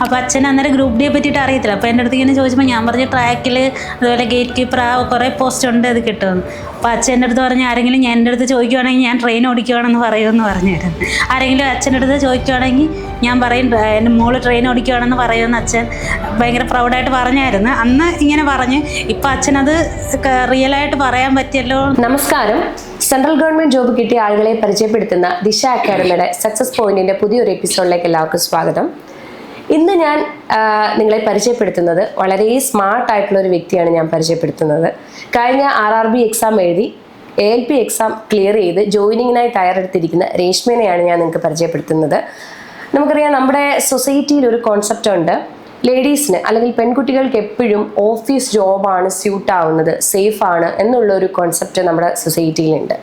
അപ്പോൾ അച്ഛൻ അന്നേരം ഗ്രൂപ്പ് ഡിയെ പറ്റിയിട്ട് അറിയത്തില്ല. അപ്പോൾ എൻ്റെ അടുത്ത് ഇങ്ങനെ ചോദിച്ചപ്പോൾ ഞാൻ പറഞ്ഞു ട്രാക്കിൽ അതുപോലെ ഗേറ്റ് കീപ്പർ കുറേ പോസ്റ്റ് ഉണ്ട്, അത് കിട്ടുമെന്ന്. അപ്പോൾ അച്ഛൻ എൻ്റെ അടുത്ത് പറഞ്ഞു ആരെങ്കിലും എൻ്റെ അടുത്ത് ചോദിക്കുവാണെങ്കിൽ ഞാൻ ട്രെയിൻ ഓടിക്കുവാണെന്ന് പറയുമെന്ന് പറഞ്ഞായിരുന്നു. ആരെങ്കിലും അച്ഛൻ്റെ അടുത്ത് ചോദിക്കുവാണെങ്കിൽ ഞാൻ പറയും എൻ്റെ മോള് ട്രെയിൻ ഓടിക്കുവാണെന്ന് പറയുമെന്ന് അച്ഛൻ ഭയങ്കര പ്രൗഡായിട്ട് പറഞ്ഞായിരുന്നു. അന്ന് ഇങ്ങനെ പറഞ്ഞ് ഇപ്പം അച്ഛനത് റിയലായിട്ട് പറയാൻ പറ്റിയല്ലോ. നമസ്കാരം. സെൻട്രൽ ഗവൺമെന്റ് ജോബ് കിട്ടിയ ആളുകളെ പരിചയപ്പെടുത്തുന്ന ദിശ അക്കാഡമിയുടെ സക്സസ് പോയിന്റിന്റെ പുതിയൊരു എപ്പിസോഡിലേക്ക് എല്ലാവർക്കും സ്വാഗതം. ഇന്ന് ഞാൻ നിങ്ങളെ പരിചയപ്പെടുത്തുന്നത് വളരെ സ്മാർട്ട് ആയിട്ടുള്ള ഒരു വ്യക്തിയാണ് ഞാൻ പരിചയപ്പെടുത്തുന്നത്. കഴിഞ്ഞ RRB എക്സാം എഴുതി ALP എക്സാം ക്ലിയർ ചെയ്ത് ജോയിനിങ്ങിനായി തയ്യാറെടുത്തിരിക്കുന്ന രേഷ്മേനെയാണ് ഞാൻ നിങ്ങൾക്ക് പരിചയപ്പെടുത്തുന്നത്. നമുക്കറിയാം, നമ്മുടെ സൊസൈറ്റിയിൽ ഒരു കോൺസെപ്റ്റ് ഉണ്ട്, ലേഡീസിന് അല്ലെങ്കിൽ പെൺകുട്ടികൾക്ക് എപ്പോഴും ഓഫീസ് ജോബാണ് സ്യൂട്ട് ആവുന്നത്, സേഫ് ആണ് എന്നുള്ള ഒരു കോൺസെപ്റ്റ് നമ്മുടെ സൊസൈറ്റിയിലുണ്ട്.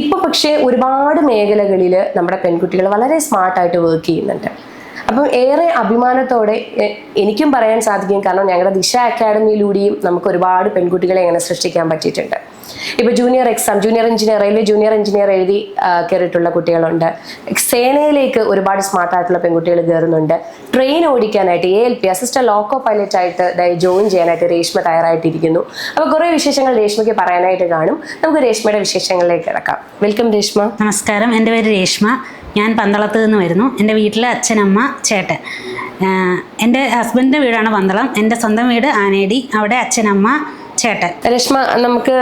ഇപ്പോൾ പക്ഷേ ഒരുപാട് മേഖലകളിൽ നമ്മുടെ പെൺകുട്ടികൾ വളരെ സ്മാർട്ടായിട്ട് വർക്ക് ചെയ്യുന്നുണ്ട്. അപ്പം ഏറെ അഭിമാനത്തോടെ എനിക്കും പറയാൻ സാധിക്കും, കാരണം ഞങ്ങളുടെ ദിശ അക്കാഡമിയിലൂടെയും നമുക്ക് ഒരുപാട് പെൺകുട്ടികളെ അങ്ങനെ സൃഷ്ടിക്കാൻ പറ്റിയിട്ടുണ്ട്. ഇപ്പോൾ junior engineer, railway junior engineer എഴുതി കയറിയിട്ടുള്ള കുട്ടികളുണ്ട്. സേനയിലേക്ക് ഒരുപാട് സ്മാർട്ടായിട്ടുള്ള പെൺകുട്ടികൾ കയറുന്നുണ്ട്. ട്രെയിൻ ഓടിക്കാനായിട്ട് ALP അസിസ്റ്റന്റ് ലോക്കോ പൈലറ്റ് ആയിട്ട് ജോയിൻ ചെയ്യാനായിട്ട് രേഷ്മ തയ്യാറായിട്ടിരിക്കുന്നു. അപ്പോൾ കുറേ വിശേഷങ്ങൾ രേഷ്മയ്ക്ക് പറയാനായിട്ട് കാണും. നമുക്ക് രേഷ്മയുടെ വിശേഷങ്ങളിലേക്ക് കിടക്കാം. വെൽക്കം രേഷ്മ. നമസ്കാരം, എൻ്റെ പേര് രേഷ്മ. ഞാൻ പന്തളത്ത് നിന്ന് വരുന്നു. എൻ്റെ വീട്ടിൽ അച്ഛനമ്മ ചേട്ടൻ. എൻ്റെ ഹസ്ബൻഡിൻ്റെ വീടാണ് പന്തളം. എൻ്റെ സ്വന്തം വീട് ആനേടി, അവിടെ അച്ഛനമ്മ ചേട്ടൻ. രേഷ്മ, നമുക്ക്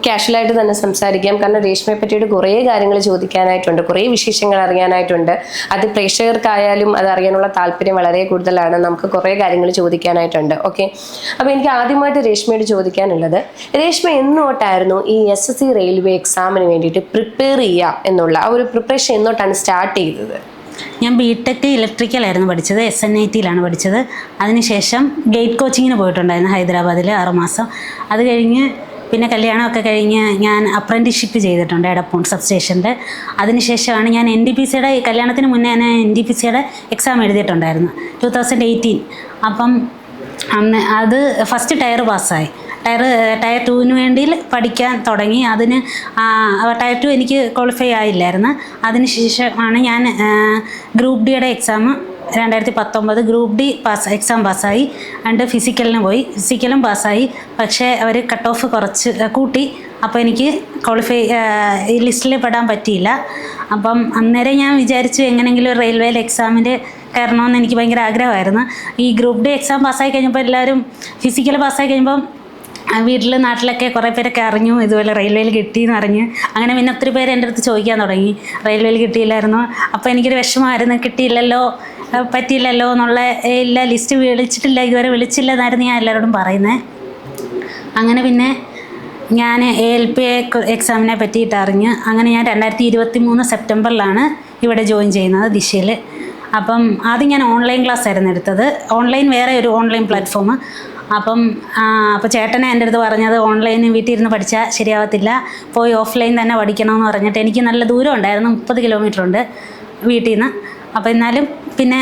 കാഷ്വലായിട്ട് തന്നെ സംസാരിക്കാം. കാരണം രേഷ്മയെ പറ്റിയിട്ട് കുറേ കാര്യങ്ങൾ ചോദിക്കാനായിട്ടുണ്ട്, കുറേ വിശേഷങ്ങൾ അറിയാനായിട്ടുണ്ട്. അത് പ്രേക്ഷകർക്കായാലും അത് അറിയാനുള്ള താല്പര്യം വളരെ കൂടുതലാണ്. നമുക്ക് കുറേ കാര്യങ്ങൾ ചോദിക്കാനായിട്ടുണ്ട്. ഓക്കെ, അപ്പോൾ എനിക്ക് ആദ്യമായിട്ട് രേഷ്മയോട് ചോദിക്കാനുള്ളത്, രേഷ്മ എന്നോട്ടായിരുന്നു ഈ SSC റെയിൽവേ എക്സാമിന് വേണ്ടിയിട്ട് പ്രിപ്പയർ ചെയ്യുക എന്നുള്ള ആ ഒരു പ്രിപ്പറേഷൻ എന്നോട്ടാണ് സ്റ്റാർട്ട് ചെയ്തത്? ഞാൻ BTech ഇലക്ട്രിക്കലായിരുന്നു പഠിച്ചത്, SNITയിലാണ് പഠിച്ചത്. അതിനുശേഷം ഗേറ്റ് കോച്ചിങ്ങിന് പോയിട്ടുണ്ടായിരുന്നു ഹൈദരാബാദിൽ 6 മാസം. അത് കഴിഞ്ഞ് പിന്നെ കല്യാണമൊക്കെ കഴിഞ്ഞ് ഞാൻ അപ്രൻറ്റിഷിപ്പ് ചെയ്തിട്ടുണ്ട് എടപ്പൂൺ സബ് സ്റ്റേഷനിൽ. അതിനുശേഷമാണ് ഞാൻ NTPCയുടെ കല്യാണത്തിന് മുന്നേ ഞാൻ NTPCയുടെ എക്സാം എഴുതിയിട്ടുണ്ടായിരുന്നു 2018. അപ്പം അന്ന് അത് ഫസ്റ്റ് ടയർ പാസ്സായി. ടയർ 2 വേണ്ടി പഠിക്കാൻ തുടങ്ങി. അതിന് ടയർ 2 എനിക്ക് ക്വാളിഫൈ ആയില്ലായിരുന്നു. അതിനുശേഷമാണ് ഞാൻ ഗ്രൂപ്പ് ഡിയുടെ എക്സാം 2019 ഗ്രൂപ്പ് ഡി എക്സാം പാസ്സായി. ആൻഡ് ഫിസിക്കലിന് പോയി, ഫിസിക്കലും പാസ്സായി. പക്ഷേ അവർ കട്ട് ഓഫ് കുറച്ച് കൂട്ടി. അപ്പോൾ എനിക്ക് ക്വാളിഫൈ ഈ ലിസ്റ്റിൽ പെടാൻ പറ്റിയില്ല. അപ്പം അന്നേരം ഞാൻ വിചാരിച്ചു എങ്ങനെയെങ്കിലും റെയിൽവേയിൽ എക്സാമിൻ്റെ കയറണമെന്ന് എനിക്ക് ഭയങ്കര ആഗ്രഹമായിരുന്നു. ഈ ഗ്രൂപ്പ് ഡി എക്സാം പാസ്സായി കഴിഞ്ഞപ്പോൾ എല്ലാവരും ഫിസിക്കൽ പാസ്സായി കഴിയുമ്പം വീട്ടിൽ നാട്ടിലൊക്കെ കുറേ പേരൊക്കെ അറിഞ്ഞു ഇതുപോലെ റെയിൽവേയിൽ കിട്ടിയെന്ന് അറിഞ്ഞ്. അങ്ങനെ പിന്നെ ഒത്തിരി പേര് എൻ്റെ അടുത്ത് ചോദിക്കാൻ തുടങ്ങി, റെയിൽവേയിൽ കിട്ടിയില്ലായിരുന്നു. അപ്പോൾ എനിക്കൊരു വിഷമമായിരുന്നു, കിട്ടിയില്ലല്ലോ, പറ്റിയില്ലല്ലോ എന്നുള്ള. ഇല്ല, ലിസ്റ്റ് വിളിച്ചിട്ടില്ല, ഇതുവരെ വിളിച്ചില്ല എന്നായിരുന്നു ഞാൻ എല്ലാവരോടും പറയുന്നത്. അങ്ങനെ പിന്നെ ഞാൻ ALP എക്സാമിനെ പറ്റിയിട്ട് അറിഞ്ഞ് അങ്ങനെ ഞാൻ 2023 സെപ്റ്റംബറിലാണ് ഇവിടെ ജോയിൻ ചെയ്യുന്നത് ദിശയിൽ. അപ്പം ആദ്യം ഞാൻ ഓൺലൈൻ ക്ലാസ് ആയിരുന്നു എടുത്തത്, ഓൺലൈൻ വേറെ ഒരു ഓൺലൈൻ പ്ലാറ്റ്ഫോം. അപ്പോൾ ചേട്ടനെ എൻ്റെ അടുത്ത് പറഞ്ഞത് ഓൺലൈൻ വീട്ടിൽ ഇരുന്ന് പഠിച്ചാൽ ശരിയാവത്തില്ല, പോയി ഓഫ്ലൈൻ തന്നെ പഠിക്കണമെന്ന് പറഞ്ഞിട്ട്. എനിക്ക് നല്ല ദൂരം ഉണ്ടായിരുന്നു, 30 കിലോമീറ്റർ ഉണ്ട് വീട്ടിൽ നിന്ന്. അപ്പോൾ എന്നാലും പിന്നെ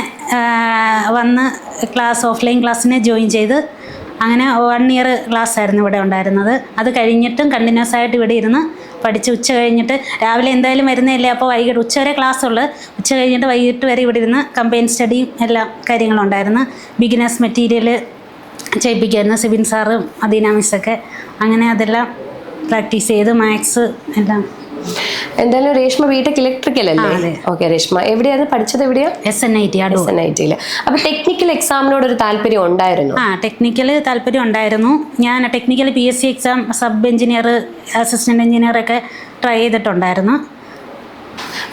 വന്ന് ഓഫ്ലൈൻ ക്ലാസ്സിന് ജോയിൻ ചെയ്ത് അങ്ങനെ 1 ഇയർ ക്ലാസ് ആയിരുന്നു ഇവിടെ ഉണ്ടായിരുന്നത്. അത് കഴിഞ്ഞിട്ടും കണ്ടിന്യൂസ് ആയിട്ട് ഇവിടെ ഇരുന്ന് പഠിച്ച് ഉച്ച കഴിഞ്ഞിട്ട് രാവിലെ എന്തായാലും വരുന്നതല്ലേ, അപ്പോൾ വൈകിട്ട് ഉച്ചവരെ ക്ലാസ് ഉള്ളു. ഉച്ച കഴിഞ്ഞിട്ട് വൈകിട്ട് വരെ ഇവിടെ ഇരുന്ന് കമ്പൈൻ സ്റ്റഡിയും എല്ലാ കാര്യങ്ങളും ഉണ്ടായിരുന്നു. ബിഗിനേഴ്സ് മെറ്റീരിയൽ ചെയ്യിപ്പിക്കായിരുന്നു സിബിൻ സാറും അദീന മിസ്സൊക്കെ. അങ്ങനെ അതെല്ലാം പ്രാക്ടീസ് ചെയ്ത് മാത്സ് എല്ലാം. എന്തായാലും രേഷ്മ BTech ഇലക്ട്രിക്കൽ അല്ലേ? ഓക്കെ, രേഷ്മ എവിടെയാണ് പഠിച്ചത്? എവിടെയാ? SNITയിൽ. അപ്പൊ ടെക്നിക്കൽ എക്സാമിനോട് ഒരു താല്പര്യം ഉണ്ടായിരുന്നു? ടെക്നിക്കൽ താല്പര്യം ഉണ്ടായിരുന്നു. ഞാൻ technical PSC exam sub engineer, assistant engineer ഒക്കെ ട്രൈ ചെയ്തിട്ടുണ്ടായിരുന്നു.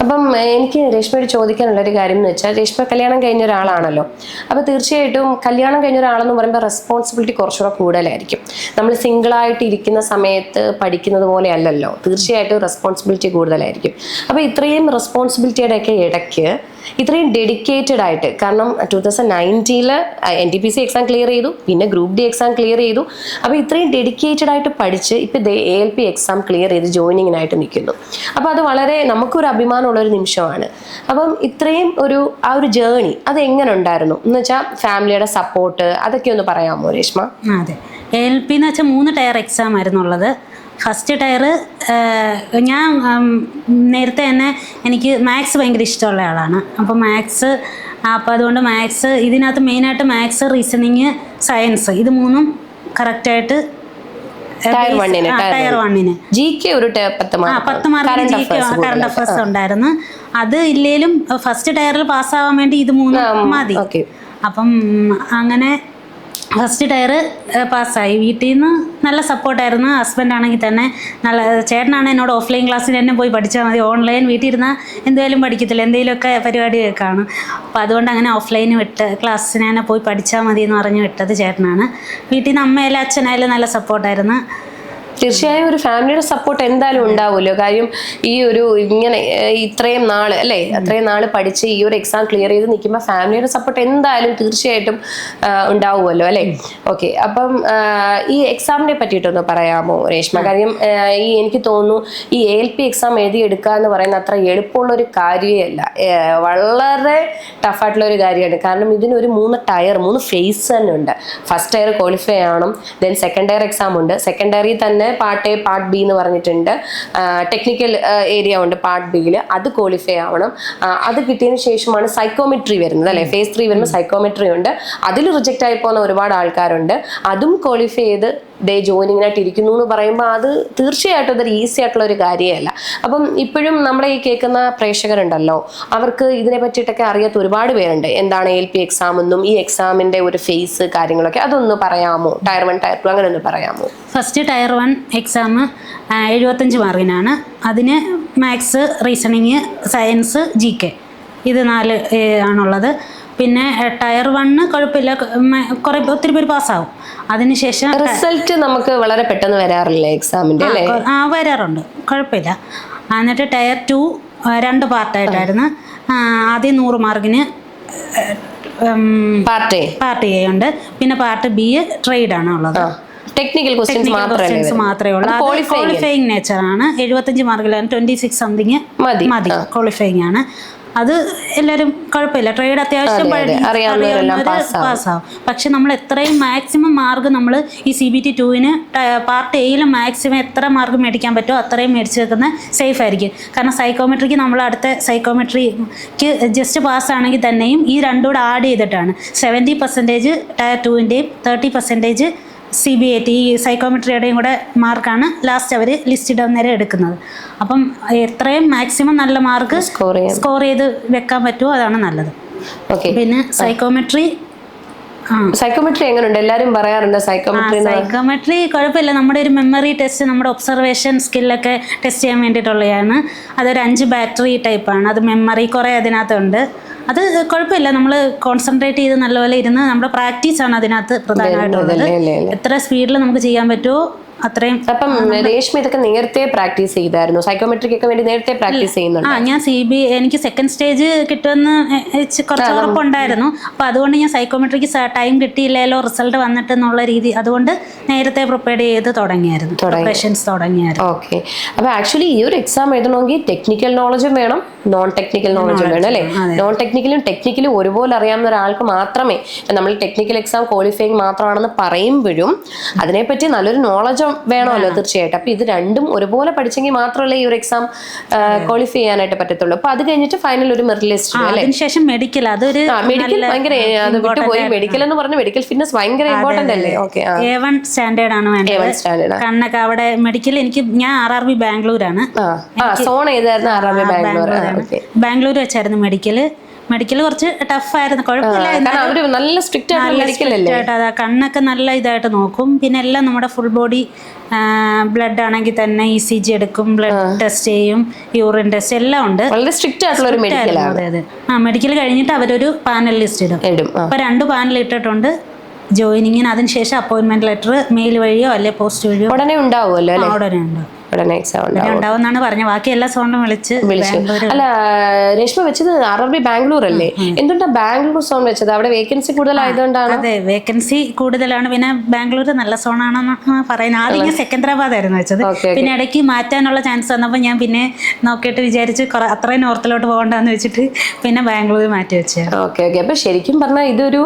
അപ്പം എനിക്ക് രേഷ്മയോട് ചോദിക്കാനുള്ളൊരു കാര്യം എന്ന് വെച്ചാൽ, രേഷ്മ കല്യാണം കഴിഞ്ഞ ഒരാളാണല്ലോ. അപ്പോൾ തീർച്ചയായിട്ടും കല്യാണം കഴിഞ്ഞ ഒരാളെന്ന് പറയുമ്പോൾ റെസ്പോൺസിബിലിറ്റി കുറച്ചുകൂടെ കൂടുതലായിരിക്കും. നമ്മൾ സിംഗിളായിട്ട് ഇരിക്കുന്ന സമയത്ത് പഠിക്കുന്നത് പോലെ അല്ലല്ലോ, തീർച്ചയായിട്ടും റെസ്പോൺസിബിലിറ്റി കൂടുതലായിരിക്കും. അപ്പോൾ ഇത്രയും റെസ്പോൺസിബിലിറ്റിയുടെ ഒക്കെ ഇടയ്ക്ക് ഇത്രയും ഡെഡിക്കേറ്റഡ് ആയിട്ട്, കാരണം 2019 NTPC എക്സാം ക്ലിയർ ചെയ്തു, പിന്നെ ഗ്രൂപ്പ് ഡി എക്സാം ക്ലിയർ ചെയ്തു. അപ്പോൾ ഇത്രയും ഡെഡിക്കേറ്റഡ് ആയിട്ട് പഠിച്ച് ഇപ്പോൾ ALP എക്സാം ക്ലിയർ ചെയ്ത് ജോയിനിങ്ങിനായിട്ട് നിൽക്കുന്നു. അപ്പോൾ അത് വളരെ നമുക്കൊരു അഭിമാനമുള്ളൊരു നിമിഷമാണ്. അപ്പം ഇത്രയും ആ ഒരു ജേണി അത് എങ്ങനെ ഉണ്ടായിരുന്നു എന്ന് വെച്ചാൽ, ഫാമിലിയുടെ സപ്പോർട്ട് അതൊക്കെ ഒന്ന് പറയാമോ രേഷ്മ? അതെ, ALP എന്ന് വെച്ചാൽ 3 ടയർ എക്സാം ആയിരുന്നു ഉള്ളത്. ഫസ്റ്റ് ടയർ ഞാൻ നേരത്തെ തന്നെ എനിക്ക് മാത്സ് ഭയങ്കര ഇഷ്ടമുള്ള ആളാണ്. അപ്പോൾ മാത്സ് അപ്പോൾ അതുകൊണ്ട് മാത്സ് ഇതിനകത്ത് മെയിനായിട്ട് മാത്സ്, റീസണിങ്, സയൻസ് ഇത് മൂന്നും കറക്റ്റായിട്ട് ടയർ 1 GK ഒരു 10 മാർക്ക് കറണ്ട് അഫയേഴ്സ് ഉണ്ടായിരുന്നു. അത് ഇല്ലേലും ഫസ്റ്റ് ടയറിൽ പാസ്സാവാൻ വേണ്ടി ഇത് മൂന്നും മതി. അപ്പം അങ്ങനെ ഫസ്റ്റ് ടയർ പാസ്സായി. വീട്ടിൽ നിന്ന് നല്ല സപ്പോർട്ടായിരുന്നു. ഹസ്ബൻഡാണെങ്കിൽ തന്നെ നല്ല ചേട്ടനാണ് എന്നോട് ഓഫ്ലൈൻ ക്ലാസ്സിൽ തന്നെ പോയി പഠിച്ചാൽ മതി, ഓൺലൈൻ വീട്ടിൽ ഇരുന്നാൽ എന്തെങ്കിലും പഠിക്കത്തില്ല, എന്തെങ്കിലുമൊക്കെ പരിപാടിയൊക്കെ കാണും. അപ്പോൾ അതുകൊണ്ട് അങ്ങനെ ഓഫ്ലൈന് വിട്ട് ക്ലാസ്സിന് തന്നെ പോയി പഠിച്ചാൽ മതി എന്ന് പറഞ്ഞ് വിട്ടത് ചേട്ടനാണ്. വീട്ടിൽ നിന്ന് അമ്മയായാലും അച്ഛനായാലും നല്ല സപ്പോർട്ടായിരുന്നു. തീർച്ചയായും ഒരു ഫാമിലിയുടെ സപ്പോർട്ട് എന്തായാലും ഉണ്ടാവുമല്ലോ. കാര്യം ഈ ഒരു ഇങ്ങനെ ഇത്രയും നാള് അല്ലേ, അത്രയും നാള് പഠിച്ച് ഈ ഒരു എക്സാം ക്ലിയർ ചെയ്ത് നിൽക്കുമ്പോൾ ഫാമിലിയുടെ സപ്പോർട്ട് എന്തായാലും തീർച്ചയായിട്ടും ഉണ്ടാവുമല്ലോ അല്ലേ. ഓക്കെ, അപ്പം ഈ എക്സാമിനെ പറ്റിയിട്ടൊന്ന് പറയാമോ രേഷ്മ? കാര്യം ഈ എനിക്ക് തോന്നുന്നു ഈ ALP എക്സാം എഴുതിയെടുക്കുക എന്ന് പറയുന്ന അത്ര എളുപ്പമുള്ളൊരു കാര്യമല്ല, വളരെ ടഫായിട്ടുള്ള ഒരു കാര്യമാണ്. കാരണം ഇതിനൊരു 3 ഫേസ് തന്നെ ഉണ്ട്. ഫസ്റ്റ് ടയർ ക്വാളിഫൈ ആവണം, ദെൻ സെക്കൻഡ് ടയർ എക്സാം ഉണ്ട്. സെക്കൻഡ് ടയറിൽ തന്നെ പാർട്ട് A പാർട്ട് B എന്ന് പറഞ്ഞിട്ടുണ്ട്. ടെക്നിക്കൽ ഏരിയ ഉണ്ട് പാർട്ട് ബിയിൽ, അത് ക്വാളിഫൈ ആവണം. അത് കിട്ടിയതിന് ശേഷമാണ് സൈക്കോമെട്രി വരുന്നത് അല്ലേ. ഫേസ് 3 വരുമ്പോൾ സൈക്കോമെട്രി ഉണ്ട്. അതിൽ റിജക്റ്റ് ആയി പോകുന്ന ഒരുപാട് ആൾക്കാരുണ്ട്. അതും ക്വാളിഫൈ ചെയ്ത് ജോയിനിങ്ങിനായിട്ട് ഇരിക്കുന്നു എന്ന് പറയുമ്പോൾ അത് തീർച്ചയായിട്ടും അതൊരു ഈസി ആയിട്ടുള്ള ഒരു കാര്യമല്ല. അപ്പം ഇപ്പോഴും നമ്മുടെ ഈ കേൾക്കുന്ന പ്രേക്ഷകരുണ്ടല്ലോ, അവർക്ക് ഇതിനെ പറ്റിയിട്ടൊക്കെ അറിയാത്ത ഒരുപാട് പേരുണ്ട്. എന്താണ് ALP എക്സാം എന്നും ഈ എക്സാമിന്റെ ഒരു ഫേസ് കാര്യങ്ങളൊക്കെ അതൊന്ന് പറയാമോ? ടയർ 1 ടയർ 2 അങ്ങനെ ഒന്ന് പറയാമോ? ഫസ്റ്റ് ടയർ 1 എക്സാം 75 മാർക്കിനാണ്. അതിന് മാത്സ്, റീസണിങ്, സയൻസ്, GK ഇത് 4 ആണുള്ളത്. പിന്നെ ടയർ 1 കുഴപ്പമില്ല, ഒത്തിരി പേര് പാസ്സാവും. അതിനുശേഷം റിസൾട്ട് നമുക്ക് വളരെ പെട്ടെന്ന് വരാറില്ല എക്സാമിന്റെ അല്ലേ? വരാറുണ്ട്, കുഴപ്പമില്ല. എന്നിട്ട് ടയർ 2 2 പാർട്ടായിട്ടായിരുന്നു. ആദ്യം 100 മാർക്കിന് പാർട്ട് A ഉണ്ട്, പിന്നെ പാർട്ട് B ട്രേഡ് ആണ് ഉള്ളത്. ടെക്നിക്കൽ ക്വസ്റ്റ്യൻസ് മാത്രമേ ഉള്ളൂ. ക്വാളിഫയിങ് നേച്ചർ ആണ്. 75 മാർക്കിലാണ് 26 സംതിങ് മതി, ക്വാളിഫയിങ് ആണ്. അത് എല്ലാവരും കുഴപ്പമില്ല, ട്രേഡ് അത്യാവശ്യം പാസ്സാവും. പക്ഷെ നമ്മൾ എത്രയും മാക്സിമം മാർക്ക് നമ്മൾ ഈ CBT 2-ന് പാർട്ട് A മാക്സിമം എത്ര മാർക്ക് മേടിക്കാൻ പറ്റുമോ അത്രയും മേടിച്ച് വെക്കുന്നത് സേഫ് ആയിരിക്കും. കാരണം സൈക്കോമെട്രിക്ക് നമ്മൾ അടുത്ത സൈക്കോമെട്രിക്ക് ജസ്റ്റ് പാസ്സാണെങ്കിൽ തന്നെയും ഈ രണ്ടും കൂടെ ആഡ് ചെയ്തിട്ടാണ് 70% ടയർ 2-ൻ്റെയും 30% CBAT ഈ സൈക്കോമെട്രിയുടെയും കൂടെ മാർക്കാണ് ലാസ്റ്റ് അവർ ലിസ്റ്റ് ഇടാൻ നേരം എടുക്കുന്നത്. അപ്പം എത്രയും മാക്സിമം നല്ല മാർക്ക് സ്കോർ ചെയ്ത് വെക്കാൻ പറ്റുമോ അതാണ് നല്ലത്. പിന്നെ സൈക്കോമെട്രി എങ്ങനെയുണ്ട്? എല്ലാവരും പറയാറുണ്ട് സൈക്കോമെട്രി കുഴപ്പമില്ല. നമ്മുടെ ഒരു മെമ്മറി ടെസ്റ്റ്, നമ്മുടെ ഒബ്സർവേഷൻ സ്കില്ലൊക്കെ ടെസ്റ്റ് ചെയ്യാൻ വേണ്ടിയിട്ടുള്ളതാണ്. അതൊരു 5 ബാറ്ററി ടൈപ്പാണ്. അത് മെമ്മറി കുറേ അതിനകത്തുണ്ട്. അത് കുഴപ്പമില്ല, നമ്മൾ കോൺസെൻട്രേറ്റ് ചെയ്ത് നല്ലപോലെ ഇരുന്ന് നമ്മുടെ പ്രാക്ടീസാണ് അതിനകത്ത് പ്രധാനമായിട്ടുള്ളത്. എത്ര സ്പീഡിൽ നമുക്ക് ചെയ്യാൻ പറ്റുമോ അത്രയും. അപ്പം രേഷ്മ ഇതൊക്കെ നേരത്തെ പ്രാക്ടീസ് ചെയ്തായിരുന്നു? സൈക്കോമെട്രിക്കൊക്കെ വേണ്ടി നേരത്തെ പ്രാക്ടീസ് ചെയ്യുന്നുണ്ട്? ഞാൻ എനിക്ക് സെക്കൻഡ് സ്റ്റേജ് കിട്ടുമെന്ന് കുറച്ച് ഉറപ്പുണ്ടായിരുന്നു. അപ്പൊ അതുകൊണ്ട് ഞാൻ സൈക്കോമെട്രിക്ക് ടൈം കിട്ടിയില്ലല്ലോ റിസൾട്ട് വന്നിട്ട് എന്നുള്ള രീതി, അതുകൊണ്ട് നേരത്തെ പ്രിപ്പയർ ചെയ്ത് തുടങ്ങിയായിരുന്നു. ഓക്കെ, അപ്പൊ ആക്ച്വലി ഈ ഒരു എക്സാം എഴുതണമെങ്കിൽ ടെക്നിക്കൽ നോളജും വേണം, നോൺ ടെക്നിക്കൽ നോളജും വേണം അല്ലേ? നോൺ ടെക്നിക്കലും ഒരുപോലെ അറിയാവുന്ന ഒരാൾക്ക് മാത്രമേ, നമ്മൾ ടെക്നിക്കൽ എക്സാം ക്വാളിഫയിങ് മാത്രമാണെന്ന് പറയുമ്പോഴും അതിനെപ്പറ്റി നല്ലൊരു നോളജ് വേണമല്ലോ തീർച്ചയായിട്ടും. അപ്പൊ ഇത് രണ്ടും ഒരുപോലെ പഠിച്ചെങ്കിൽ മാത്രമല്ലേ ഈ ഒരു എക്സാം ക്വാളിഫൈ ചെയ്യാനായിട്ട് പറ്റത്തുള്ളൂ. അപ്പൊ അത് കഴിഞ്ഞിട്ട് ഫൈനൽ ഒരു മെറിറ്റ് ലിസ്റ്റ് അല്ലേ? അതിനുശേഷം മെഡിക്കൽ, അതൊരു മെഡിക്കൽ ഭയങ്കര, അത് വിട്ടുപോയി. മെഡിക്കൽ എന്ന് പറഞ്ഞ മെഡിക്കൽ ഫിറ്റ്നസ് ഭയങ്കര ഇമ്പോർട്ടന്റ് അല്ലേ? ഓക്കെ, A1 സ്റ്റാൻഡേർഡ് ആണ് വേണ്ടത്. കണ്ണൊക്കെ അവിടെ മെഡിക്കൽ ഞാൻ RRB ബാംഗ്ലൂരാണ്. സോൺ ഏതായിരുന്നു? RRB ബാംഗ്ലൂർ വെച്ചായിരുന്നു മെഡിക്കൽ കുറച്ച് ടഫായിരുന്നു, കുഴപ്പമില്ല. നല്ല സ്ട്രിക്റ്റ് ആയിട്ട് കണ്ണൊക്കെ നല്ല ഇതായിട്ട് നോക്കും. പിന്നെ എല്ലാം നമ്മുടെ ഫുൾ ബോഡി ബ്ലഡ് ആണെങ്കിൽ തന്നെ ECG എടുക്കും, ബ്ലഡ് ടെസ്റ്റ് ചെയ്യും, യൂറിൻ ടെസ്റ്റ് എല്ലാം ഉണ്ട്. വളരെ സ്ട്രിക്റ്റ് ആയിട്ടുള്ള ഒരു മെഡിക്കൽ. അതെ. മെഡിക്കൽ കഴിഞ്ഞിട്ട് അവരൊരു പാനൽ ലിസ്റ്റ് ഇടും. അപ്പൊ 2 പാനൽ ഇട്ടിട്ടുണ്ട് ജോയിനിങ്ങിന്. അതിനുശേഷം അപ്പോയിന്റ്മെന്റ് ലെറ്റർ മെയിൽ വഴിയോ അല്ലെ പോസ്റ്റ് വഴിയോ ഉടനെ ഉണ്ടാവുമല്ലോ? ഉടനെ ഉണ്ടാവും. ഉണ്ടാവുമെന്നാണ് പറഞ്ഞത്. ബാക്കി എല്ലാ സോണും വിളിച്ചു. അല്ല, രേഷ്മ വെച്ചത് RRB ബാംഗ്ലൂർ അല്ലേ? എന്തുകൊണ്ടാ ബാംഗ്ലൂർ സോൺ വെച്ചത്? അവിടെ വേക്കൻസി കൂടുതലായതുകൊണ്ടാണ്. അതെ, വേക്കൻസി കൂടുതലാണ്. പിന്നെ ബാംഗ്ലൂർ നല്ല സോണാണെന്ന് പറയുന്നത്. ആദ്യം ഞാൻ സെക്കന്ദരാബാദ് ആയിരുന്നു വെച്ചത്. പിന്നെ ഇടയ്ക്ക് മാറ്റാനുള്ള ചാൻസ് വന്നപ്പോൾ ഞാൻ പിന്നെ നോക്കിയിട്ട് വിചാരിച്ച് അത്രയും നോർത്തിലോട്ട് പോകണ്ടെന്ന് വെച്ചിട്ട് പിന്നെ ബാംഗ്ലൂർ മാറ്റി വെച്ചത്. ഓക്കെ. അപ്പൊ ശരിക്കും പറഞ്ഞാൽ ഇതൊരു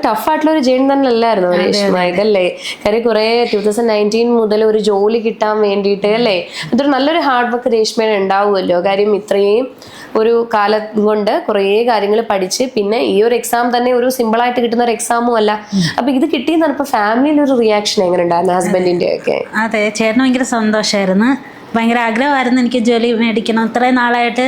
ടഫായിട്ടുള്ള ഒരു ജേണി തന്നെ അല്ലായിരുന്നു രേഷ്മ, ഇതല്ലേ? കാര്യം കുറെ 2019 മുതൽ ഒരു ജോലി കിട്ടാൻ വേണ്ടിയിട്ട് അല്ലേ? അതൊരു നല്ലൊരു ഹാർഡ് വർക്ക് രേഷ്മയുടെ ഉണ്ടാവുമല്ലോ. കാര്യം ഇത്രയും ഒരു കാലം കൊണ്ട് കുറേ കാര്യങ്ങൾ പഠിച്ച് പിന്നെ ഈ ഒരു എക്സാം തന്നെ ഒരു സിമ്പിളായിട്ട് കിട്ടുന്ന ഒരു എക്സാമും അല്ല. അപ്പൊ ഇത് കിട്ടിയെന്ന് പറഞ്ഞപ്പോൾ ഫാമിലിയിൽ ഒരു റിയാക്ഷൻ എങ്ങനെ ഉണ്ടായിരുന്നു ഹസ്ബൻഡിന്റെ ഒക്കെ? അതെ, ചേട്ടന് ഭയങ്കര സന്തോഷമായിരുന്നു. ഭയങ്കര ആഗ്രഹമായിരുന്നു എനിക്ക് ജോലി മേടിക്കണം. ഇത്രയും നാളായിട്ട്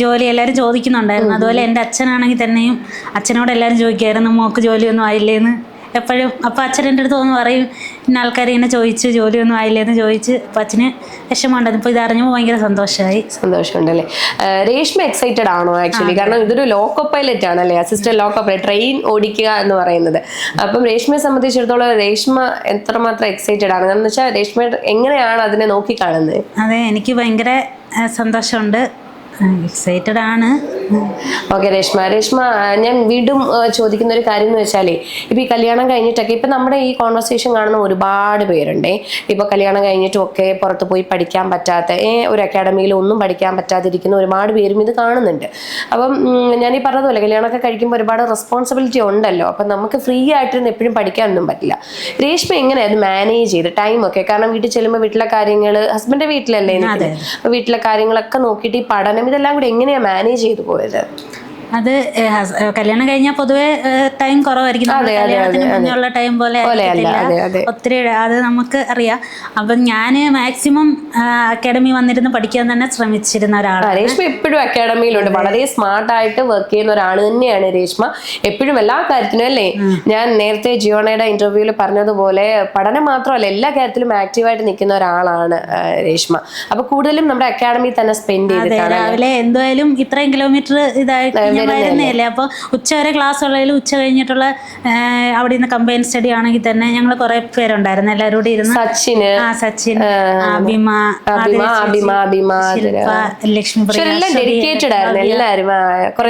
ജോലി എല്ലാവരും ചോദിക്കുന്നുണ്ടായിരുന്നു. അതുപോലെ എൻ്റെ അച്ഛനാണെങ്കിൽ തന്നെയും അച്ഛനോട് എല്ലാവരും ചോദിക്കുമായിരുന്നു മോക്ക് ജോലിയൊന്നും ആയില്ലേന്ന് എപ്പോഴും. അപ്പോൾ അച്ഛൻ എൻ്റെ അടുത്ത് ഒന്ന് പറയും ഇന്ന ആൾക്കാർ ഇങ്ങനെ ചോദിച്ച് ജോലിയൊന്നും ആയില്ലേന്ന് ചോദിച്ച്. അപ്പോൾ അച്ഛന് വിഷമമുണ്ടായിരുന്നു. ഇപ്പോൾ ഇതറിഞ്ഞപ്പോൾ ഭയങ്കര സന്തോഷമുണ്ടല്ലേ? രേഷ്മ എക്സൈറ്റഡ് ആണോ ആക്ച്വലി? കാരണം ഇതൊരു ലോക്കോ പൈലറ്റ് ആണല്ലേ, അസിസ്റ്റന്റ് ലോക്കോ പൈലറ്റ്, ട്രെയിൻ ഓടിക്കുക എന്ന് പറയുന്നത്. അപ്പം രേഷ്മയെ സംബന്ധിച്ചിടത്തോളം രേഷ്മ എത്രമാത്രം എക്സൈറ്റഡ് ആണ്? കാരണം വെച്ചാൽ രേഷ്മ എങ്ങനെയാണ് അതിനെ നോക്കിക്കാണുന്നത്? അതെ, എനിക്ക് ഭയങ്കര സന്തോഷമുണ്ട്, എക്സൈറ്റഡ് ആണ്. ഓക്കെ രേഷ്മ, ഞാൻ വീണ്ടും ചോദിക്കുന്ന ഒരു കാര്യം എന്ന് വെച്ചാലേ, ഇപ്പൊ ഈ കല്യാണം കഴിഞ്ഞിട്ടൊക്കെ ഇപ്പൊ നമ്മുടെ ഈ കോൺവെർസേഷൻ കാണുന്ന ഒരുപാട് പേരുണ്ടേ. ഇപ്പൊ കല്യാണം കഴിഞ്ഞിട്ടും ഒക്കെ പുറത്ത് പോയി പഠിക്കാൻ പറ്റാത്ത, ഒരു അക്കാഡമിയിൽ ഒന്നും പഠിക്കാൻ പറ്റാതിരിക്കുന്ന ഒരുപാട് പേരും ഇത് കാണുന്നുണ്ട്. അപ്പം ഞാൻ ഈ പറഞ്ഞതുപോലെ കല്യാണമൊക്കെ കഴിക്കുമ്പോൾ ഒരുപാട് റെസ്പോൺസിബിലിറ്റി ഉണ്ടല്ലോ. അപ്പം നമുക്ക് ഫ്രീ ആയിട്ടിരുന്ന് എപ്പോഴും പഠിക്കാനൊന്നും പറ്റില്ല. രേഷ്മ എങ്ങനെയാണ് അത് മാനേജ് ചെയ്ത് ടൈമൊക്കെ? കാരണം വീട്ടിൽ ചെല്ലുമ്പോൾ വീട്ടിലെ കാര്യങ്ങൾ, ഹസ്ബൻഡിന്റെ വീട്ടിലല്ലേ നിൽക്കുന്നത്, വീട്ടിലെ കാര്യങ്ങളൊക്കെ നോക്കിയിട്ട് ഈ പഠനം ഇതെല്ലാം കൂടി എങ്ങനെയാ മാനേജ് ചെയ്തു പോയത്? അത് കല്യാണം കഴിഞ്ഞാൽ പൊതുവെ ടൈം കുറവായിരിക്കും. കല്യാണത്തിന് മുന്നേയുള്ള ടൈം പോലെ ഒത്തിരി, അത് നമുക്ക് അറിയാം. അപ്പം ഞാൻ മാക്സിമം അക്കാഡമി വന്നിരുന്ന് പഠിക്കാൻ തന്നെ ശ്രമിച്ചിരുന്ന ഒരാളാണ്. രേഷ്മ എപ്പോഴും അക്കാഡമിയിലുണ്ട്. വളരെ സ്മാർട്ടായിട്ട് വർക്ക് ചെയ്യുന്ന ഒരാൾ തന്നെയാണ് രേഷ്മ. എപ്പോഴും എല്ലാ കാര്യത്തിനും അല്ലേ, ഞാൻ നേരത്തെ ജിയോണയുടെ ഇന്റർവ്യൂവിൽ പറഞ്ഞതുപോലെ പഠനം മാത്രമല്ല എല്ലാ കാര്യത്തിലും ആക്റ്റീവായിട്ട് നിൽക്കുന്ന ഒരാളാണ് രേഷ്മ. അപ്പൊ കൂടുതലും നമ്മുടെ അക്കാഡമിയിൽ തന്നെ സ്പെൻഡ് ചെയ്തിട്ടാണ്. രാവിലെ എന്തായാലും ഇത്രയും കിലോമീറ്റർ ഇതായിട്ട് വരുന്നതല്ലേ. അപ്പോൾ ഉച്ച വരെ ക്ലാസ് ഉള്ളതിലും ഉച്ച കഴിഞ്ഞിട്ടുള്ള അവിടെ നിന്ന് കമ്പൈൻ സ്റ്റഡി ആണെങ്കിൽ തന്നെ ഞങ്ങൾ കുറെ പേരുണ്ടായിരുന്നു. എല്ലാവരും കൂടി ഇരുന്ന് സച്ചിൻ, അഭിമ, ലക്ഷ്മി, ഡെഡിക്കേറ്റഡ് ആയിരുന്നു എല്ലാവരും.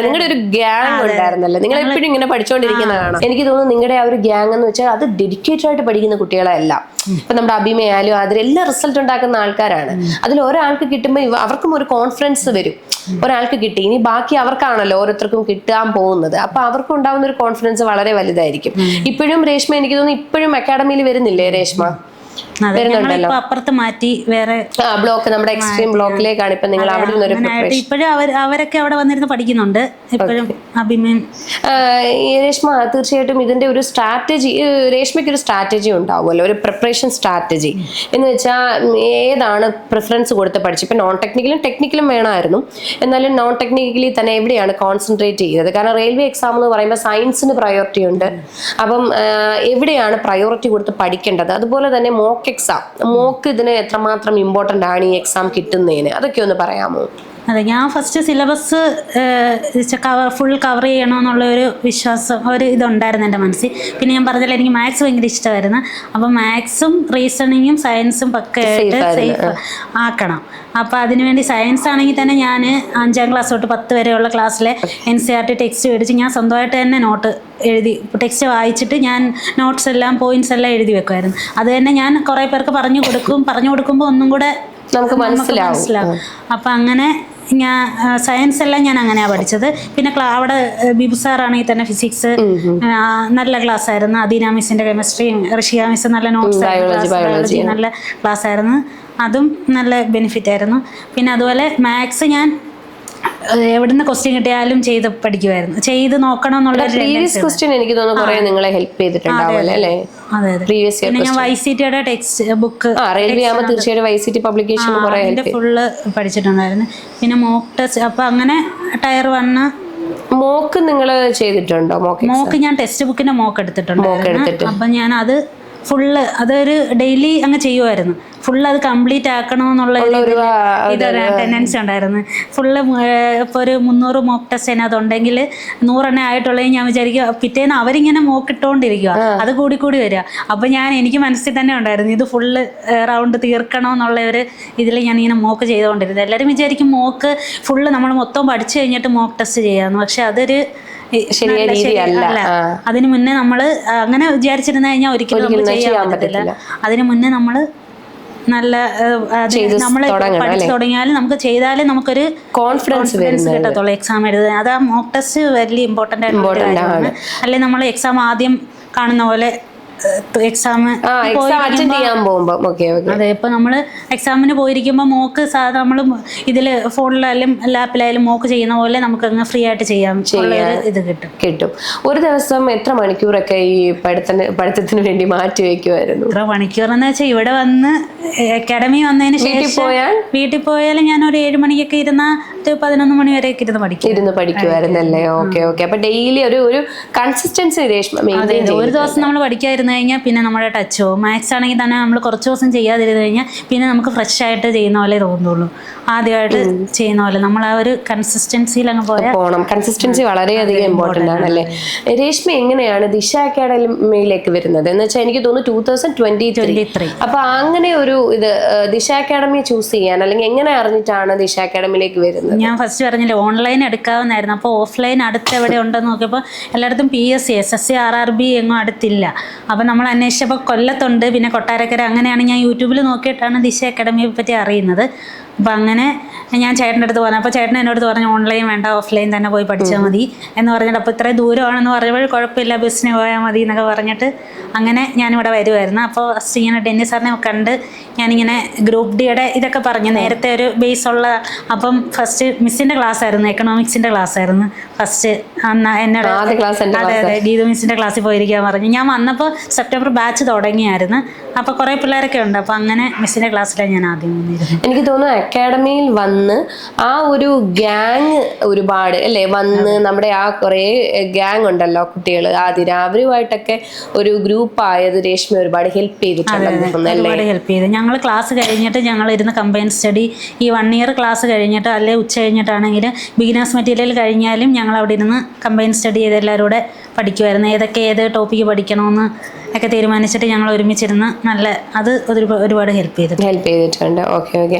നിങ്ങളുടെ ഒരു ഗ്യാങ് ഉണ്ടായിരുന്നല്ലോ, നിങ്ങൾ എപ്പോഴും ഇങ്ങനെ പഠിച്ചുകൊണ്ടിരിക്കുന്നതാണ്. എനിക്ക് തോന്നുന്നു നിങ്ങളുടെ ആ ഒരു ഗ്യാങ് എന്ന് വെച്ചാൽ അത് ഡെഡിക്കേറ്റഡ് ആയിട്ട് പഠിക്കുന്ന കുട്ടികളല്ല. ഇപ്പൊ നമ്മുടെ അഭിമയാലും അതിലെല്ലാം റിസൾട്ട് ഉണ്ടാക്കുന്ന ആൾക്കാരാണ്. അതിൽ ഒരാൾക്ക് കിട്ടുമ്പോൾ അവർക്കും ഒരു കോൺഫിഡൻസ് വരും. ഒരാൾക്ക് കിട്ടി, ഇനി ബാക്കി അവർക്കാണല്ലോ ഓരോരുത്തർക്കും കിട്ടാൻ പോകുന്നത്. അപ്പൊ അവർക്ക് ഉണ്ടാവുന്ന ഒരു കോൺഫിഡൻസ് വളരെ വലുതായിരിക്കും. ഇപ്പോഴും രേഷ്മ എനിക്ക് തോന്നുന്നു ഇപ്പോഴും അക്കാഡമിയിൽ വരുന്നില്ലേ രേഷ്മ? വരുന്നുണ്ടല്ലോ. അപ്പുറത്ത് മാറ്റി വേറെ ബ്ലോക്ക്, നമ്മുടെ എക്സ്ട്രീം ബ്ലോക്കിലേക്കാണ് ഇപ്പൊ നിങ്ങൾ അവിടെ നിന്നൊരു പ്രിപ്പറേഷൻ. ഇപ്പോഴും അവരൊക്കെ അവിടെ വന്നിരുന്ന് പഠിക്കുന്നുണ്ട് ഇപ്പോഴും. രേഷ്മ തീർച്ചയായിട്ടും ഇതിന്റെ ഒരു സ്ട്രാറ്റജി, രേഷ്മയ്ക്ക് ഒരു സ്ട്രാറ്റജി ഉണ്ടാവുമല്ലോ, ഒരു പ്രിപ്പറേഷൻ സ്ട്രാറ്റജി എന്ന് വെച്ചാൽ ഏതാണ് പ്രിഫറൻസ് കൊടുത്ത് പഠിച്ചു? ഇപ്പൊ നോൺ ടെക്നിക്കലും ടെക്നിക്കലും വേണമായിരുന്നു, എന്നാലും നോൺ ടെക്നിക്കലി തന്നെ എവിടെയാണ് കോൺസെൻട്രേറ്റ് ചെയ്തത്? കാരണം റെയിൽവേ എക്സാം എന്ന് പറയുമ്പോൾ സയൻസിന് പ്രയോറിറ്റി ഉണ്ട്. അപ്പം എവിടെയാണ് പ്രയോറിറ്റി കൊടുത്ത് പഠിക്കേണ്ടത്? അതുപോലെ തന്നെ മോക്ക് എക്സാം, മോക്ക് ഇതിന് എത്രമാത്രം ഇമ്പോർട്ടൻ്റ് ആണ് ഈ എക്സാം കിട്ടുന്നതിന്, അതൊക്കെ ഒന്ന് പറയാമോ? അതെ, ഞാൻ ഫസ്റ്റ് സിലബസ് ഫുൾ കവർ ചെയ്യണമെന്നുള്ള ഒരു വിശ്വാസം, ഒരു ഇതുണ്ടായിരുന്നു എൻ്റെ മനസ്സിൽ. പിന്നെ ഞാൻ പറഞ്ഞല്ലോ എനിക്ക് മാത്സ് ഭയങ്കര ഇഷ്ടമായിരുന്നു. അപ്പം മാത്സും റീസണിങ്ങും സയൻസും പക്കയായിട്ട് സേഫ് ആക്കണം. അപ്പോൾ അതിനുവേണ്ടി സയൻസ് ആണെങ്കിൽ തന്നെ ഞാൻ 5ാം ക്ലാസ് തൊട്ട് 10 വരെയുള്ള ക്ലാസ്സിലെ NCERT ടെക്സ്റ്റ് മേടിച്ച് ഞാൻ സ്വന്തമായിട്ട് തന്നെ നോട്ട് എഴുതി, ടെക്സ്റ്റ് വായിച്ചിട്ട് ഞാൻ നോട്ട്സ് എല്ലാം പോയിന്റ്സ് എല്ലാം എഴുതി വെക്കുമായിരുന്നു. അത് തന്നെ ഞാൻ കുറേ പേർക്ക് പറഞ്ഞു കൊടുക്കുമ്പോൾ ഒന്നും കൂടെ നമുക്ക് മനസ്സിലാവും. അപ്പം അങ്ങനെ ഞാൻ സയൻസ് എല്ലാം ഞാൻ അങ്ങനെയാണ് പഠിച്ചത്. പിന്നെ അവിടെ ബിബു സാറാണെങ്കിൽ തന്നെ ഫിസിക്സ് നല്ല ക്ലാസ് ആയിരുന്നു. അദീന മിസ്സിന്റെ കെമിസ്ട്രി, ഋഷിക മിസ് നല്ല നോട്ട്സ്, ബയോളജി നല്ല ക്ലാസ് ആയിരുന്നു. അതും നല്ല ബെനിഫിറ്റ് ആയിരുന്നു. പിന്നെ അതുപോലെ മാത്സ് ഞാൻ എവിടുന്ന് ക്വസ്റ്റ്യൻ കിട്ടിയാലും ചെയ്ത് പഠിക്കുമായിരുന്നു, ചെയ്ത് നോക്കണം എന്നുള്ള എനിക്ക് തോന്നുന്നു നിങ്ങളെ ഹെൽപ്പ് ചെയ്തിട്ടുണ്ടാവുമല്ലേ അല്ലേ? പിന്നെ ഞാൻ YCTയുടെ ടെക്സ്റ്റ് ബുക്ക്, തീർച്ചയായിട്ടും YCT പബ്ലിക്കേഷൻ ഫുള്ള് പഠിച്ചിട്ടുണ്ടായിരുന്നു. പിന്നെ മോക്ക് ടെസ്റ്റ്, അപ്പൊ അങ്ങനെ ടയർ 1 മോക്ക് നിങ്ങൾ ചെയ്തിട്ടുണ്ടോ? മോക്ക് ഞാൻ ടെക്സ്റ്റ് ബുക്കിന്റെ മോക്ക് എടുത്തിട്ടുണ്ട്. അപ്പൊ ഞാൻ അത് ഫുള്ള് അതൊരു ഡെയിലി അങ്ങ് ചെയ്യുമായിരുന്നു. ഫുള്ള് അത് കംപ്ലീറ്റ് ആക്കണമെന്നുള്ള ഇതൊരു ടെൻഡൻസി ഉണ്ടായിരുന്നു. ഫുള്ള് ഇപ്പോൾ ഒരു 300 മോക്ക് ടെസ്റ്റ് അതിനകത്തുണ്ടെങ്കിൽ 100 ആയിട്ടുള്ളത് ഞാൻ വിചാരിക്കുക പിറ്റേന്ന് അവരിങ്ങനെ മോക്ക് ഇട്ടുകൊണ്ടിരിക്കുക, അത് കൂടി വരിക. അപ്പം എനിക്ക് മനസ്സിൽ തന്നെ ഉണ്ടായിരുന്നു ഇത് ഫുള്ള് റൗണ്ട് തീർക്കണമെന്നുള്ള ഒരു ഇതിൽ ഞാൻ ഇങ്ങനെ മോക്ക് ചെയ്തുകൊണ്ടിരുന്നത്. എല്ലാവരും വിചാരിക്കും മോക്ക് ഫുള്ള് നമ്മൾ മൊത്തം പഠിച്ചു കഴിഞ്ഞിട്ട് മോക്ക് ടെസ്റ്റ് ചെയ്യാമെന്ന്. പക്ഷെ അതൊരു ശരിയല്ല. അതിന് മുന്നേ നമ്മൾ അങ്ങനെ വിചാരിച്ചിരുന്നു കഴിഞ്ഞാൽ ഒരിക്കലും ചെയ്യാൻ പറ്റത്തില്ല. അതിന് മുന്നേ നമ്മൾ നല്ല നമ്മൾ പഠിച്ചു തുടങ്ങിയാലും നമുക്ക് ചെയ്താലും നമുക്കൊരു കോൺഫിഡൻസ് കിട്ടത്തുള്ളൂ എക്സാം എഴുതുക. അത് ആ മോക്ക് ടെസ്റ്റ് വലിയ ഇമ്പോർട്ടൻ്റ് ആയിട്ടുള്ള കാര്യമാണ്. അല്ലെങ്കിൽ നമ്മൾ എക്സാം ആദ്യം കാണുന്ന പോലെ എക്സാം അറ്റൻഡ് ചെയ്യാൻ പോകുമ്പോൾ ഓക്കെ ഓക്കെ. അതെ, ഇപ്പൊ നമ്മള് എക്സാമിന് പോയിരിക്കുമ്പോൾ മോക്ക് സാധാരണ നമ്മൾ ഇതില് ഫോണിലായാലും ലാപ്പിലായാലും മോക്ക് ചെയ്യുന്ന പോലെ നമുക്ക് അങ്ങ് ഫ്രീ ആയിട്ട് ചെയ്യാം ഇത് കിട്ടും. ഒരു ദിവസം എത്ര മണിക്കൂറൊക്കെ ഈ പഠിത്തത്തിന് വേണ്ടി മാറ്റി വെക്കുമായിരുന്നു? എത്ര മണിക്കൂർ എന്ന് വെച്ചാൽ ഇവിടെ വന്ന് അക്കാഡമി വന്നതിന് ശേഷം വീട്ടിൽ പോയാൽ ഞാൻ ഒരു 7 മണിക്കൊക്കെ ഇരുന്ന 11 മണി വരെയൊക്കെ ഇരുന്ന് പഠിക്കുമായിരുന്നല്ലേ? Okay okay. അപ്പൊ ഡെയിലി ഒരു കൺസിസ്റ്റൻസി രേഷ്മ മെയിൻറ്റെയിൻ ചെയ്യും. ഒരു ദിവസം നമ്മൾ പഠിക്കാതിരുന്നു കഴിഞ്ഞാൽ പിന്നെ നമ്മുടെ ടച്ചോ, മാത്സ് ആണെങ്കിൽ തന്നെ നമ്മൾ കുറച്ച് ദിവസം ചെയ്യാതിരുന്നു കഴിഞ്ഞാൽ പിന്നെ നമുക്ക് ഫ്രഷ് ആയിട്ട് ചെയ്യുന്ന പോലെ തോന്നുള്ളൂ. ആദ്യമായിട്ട് ചെയ്യുന്ന പോലെ നമ്മൾ ആ ഒരു കൺസിസ്റ്റൻസിയിൽ അങ്ങ് പോകണം. കൺസിസ്റ്റൻസി വളരെയധികം ഇമ്പോർട്ടൻ്റ് ആണല്ലേ? രേഷ്മ എങ്ങനെയാണ് ദിശ അക്കാഡമിയിലേക്ക് വരുന്നത് എന്ന് വെച്ചാൽ എനിക്ക് തോന്നുന്നു 2023. അപ്പൊ അങ്ങനെ ഒരു ഇത് ദിശ അക്കാഡമി ചൂസ് ചെയ്യാൻ അല്ലെങ്കിൽ എങ്ങനെ അറിഞ്ഞിട്ടാണ് ദിശ അക്കാഡമിയിലേക്ക് വരുന്നത്? ഞാൻ ഫസ്റ്റ് പറഞ്ഞില്ലേ ഓൺലൈൻ എടുക്കാവുന്നായിരുന്നു. അപ്പോൾ ഓഫ്ലൈൻ അടുത്ത് എവിടെ ഉണ്ടെന്ന് നോക്കിയപ്പോൾ എല്ലായിടത്തും PSC SSC RRB എങ്ങും അടുത്തില്ല. അപ്പം നമ്മൾ അന്വേഷിച്ചപ്പോൾ കൊല്ലത്തുണ്ട്, പിന്നെ കൊട്ടാരക്കര. അങ്ങനെയാണ് ഞാൻ യൂട്യൂബിൽ നോക്കിയിട്ടാണ് ദിശ അക്കാഡമിയെ പറ്റി അറിയുന്നത്. അപ്പം അങ്ങനെ ഞാൻ ചേട്ടൻ്റെ അടുത്ത് പറഞ്ഞു. അപ്പോൾ ചേട്ടൻ എന്നോട് പറഞ്ഞു ഓൺലൈൻ വേണ്ട, ഓഫ്ലൈൻ തന്നെ പോയി പഠിച്ചാൽ മതി എന്ന് പറഞ്ഞിട്ട്. അപ്പോൾ ഇത്രയും ദൂരമാണെന്ന് പറഞ്ഞപ്പോൾ കുഴപ്പമില്ല, ബസ്സിന് പോയാൽ മതി എന്നൊക്കെ പറഞ്ഞിട്ട് അങ്ങനെ ഞാനിവിടെ വരുമായിരുന്നു. അപ്പോൾ ഫസ്റ്റ് ഇങ്ങനെ ഡെന്നി സാറിനെ കണ്ട് ഞാനിങ്ങനെ ഗ്രൂപ്പ് ഡിയുടെ ഇതൊക്കെ പറഞ്ഞു. നേരത്തെ ഒരു ബേസ് ഉള്ള, അപ്പം ഫസ്റ്റ് മിസ്സിൻ്റെ ക്ലാസ് ആയിരുന്നു, എക്കണോമിക്സിൻ്റെ ക്ലാസ് ആയിരുന്നു ഫസ്റ്റ്. എന്നോട് അതെ ഗീതു മിസ്സിൻ്റെ ക്ലാസ്സിൽ പോയിരിക്കാൻ പറഞ്ഞു. ഞാൻ വന്നപ്പോൾ സെപ്റ്റംബർ ബാച്ച് തുടങ്ങിയായിരുന്നു. അപ്പോൾ കുറേ പിള്ളേരൊക്കെ ഉണ്ട്. അപ്പോൾ അങ്ങനെ മിസ്സിൻ്റെ ക്ലാസ്സിലാണ് ഞാൻ ആദ്യം വന്നിരുന്നത്. എനിക്ക് തോന്നുന്നു അക്കാഡമിയിൽ വന്ന് ആ ഒരു ഗ്യാങ് ഒരുപാട് അല്ലേ വന്ന് നമ്മുടെ ആ കുറേ ഗ്യാങ് ഉണ്ടല്ലോ കുട്ടികൾ ആതിര, അവരുമായിട്ടൊക്കെ ഒരു ഗ്രൂപ്പ് ആയത് രേഷ്മ ഒരുപാട് ഹെൽപ്പ് ചെയ്തിട്ടുണ്ട്. ഒരുപാട് ഹെൽപ്പ് ചെയ്തു. ഞങ്ങൾ ക്ലാസ് കഴിഞ്ഞിട്ട് ഞങ്ങൾ ഇരുന്ന് കമ്പൈൻ സ്റ്റഡി ഈ 1 ഇയർ ക്ലാസ് കഴിഞ്ഞിട്ട് അല്ലെ ഉച്ച കഴിഞ്ഞിട്ടാണെങ്കിൽ ബിഗിനേഴ്സ് മെറ്റീരിയൽ കഴിഞ്ഞാലും ഞങ്ങൾ അവിടെ ഇരുന്ന് കമ്പൈൻ സ്റ്റഡി ചെയ്ത് എല്ലാവരും കൂടെ പഠിക്കുമായിരുന്നു. ഏത് ടോപ്പിക്ക് പഠിക്കണമെന്ന് ഒക്കെ തീരുമാനിച്ചിട്ട് ഞങ്ങൾ ഒരുമിച്ചിരുന്ന് അത് ഒരുപാട് ഹെൽപ്പ് ചെയ്തിട്ടുണ്ട്. Okay okay.